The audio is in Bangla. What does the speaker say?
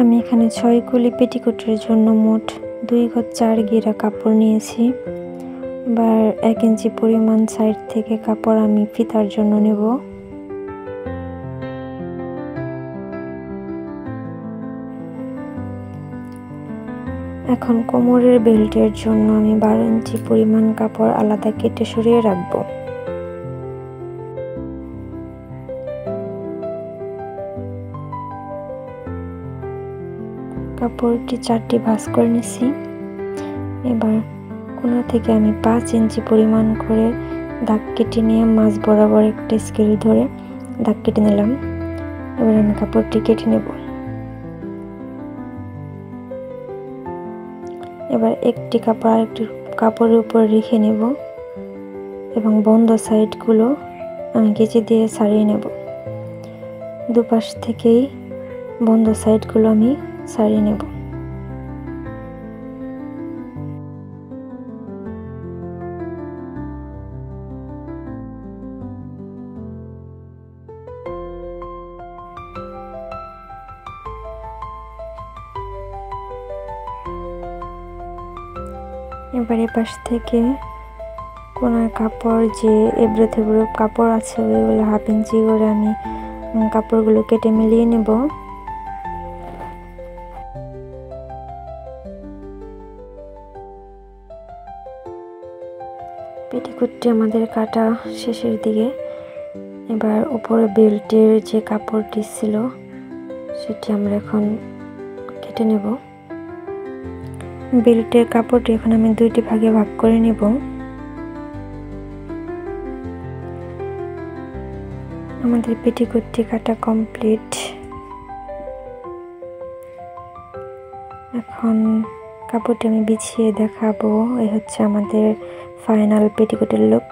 আমি এখানে 6 কলি পেটিকোটের জন্য মোট 2 গজ 4 গিরা কাপড় নিয়েছি। এবার 1 ইঞ্চি পরিমাণ সাইড থেকে কাপড় আমি ফিতার জন্য নেব। এখন কোমরের বেল্টের জন্য আমি 12 ইঞ্চি পরিমাণ কাপড় আলাদা কেটে সরিয়ে রাখব। কাপড়টি 4টি ভাঁজ করে নিছি। এবার কোণা থেকে আমি 5 ইঞ্চি পরিমাণ করে দাগ কেটে নিয়ে মাঝ বরাবর একটা স্কেল ধরে দাগ কেটে নিলাম। এবার আমি কাপড়টি কেটে নেব। এবার একটি কাপড় আরেকটি কাপড়ের উপর রেখে নেব এবং বন্ধ সাইডগুলো আমি কেচি দিয়ে ছাড়িয়ে নেব। দুপাশ থেকেই বন্ধ সাইডগুলো আমি ছাড়িয়ে নেব। এবার পাশ থেকে কোনার কাপড় যে এবড়ো থেবড়ো কাপড় আছে ওইগুলো 1/2 ইঞ্চি করে আমি কাপড়গুলো কেটে মিলিয়ে নেব। পেটিকোটটি আমাদের কাটা শেষের দিকে। এবার উপরে বেল্টের যে কাপড়টি ছিল সেটি আমরা এখন কেটে নেব। বেল্টের কাপড়টি এখন আমি 2টি ভাগে ভাগ করে নেব। আমাদের পেটিকোটটি কাটা কমপ্লিট। এখন কাপড়টি আমি বিছিয়ে দেখাবো। এই হচ্ছে আমাদের ফাইনাল পেটিকোটের লুক।